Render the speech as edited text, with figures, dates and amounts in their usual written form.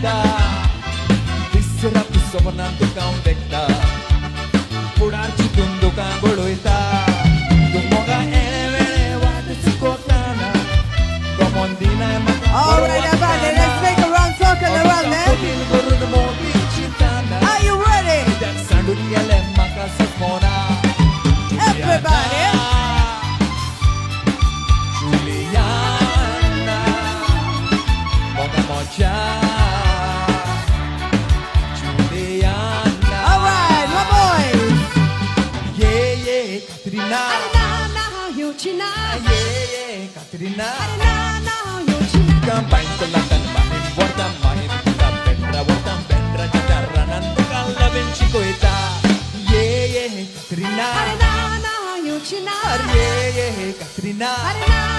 goita Visera pisomanantu kaundekta Pudarchi tundu kangoloita Tumoga elevele watetsikotana Gomondina All right, everybody, let's make a round circle around, man. Are you ready? Everybody. Juliana, Moga Mocha, Juliana. All right, my boys. Yeah, yeah, Katrina. Yeah, yeah, Katrina. Kampay kulatan mahim wartam mahim kita bendra wartam bendra kita nanti kalabin chikoita. Yeah, yeah, Katrina. Yeah, yeah, Katrina.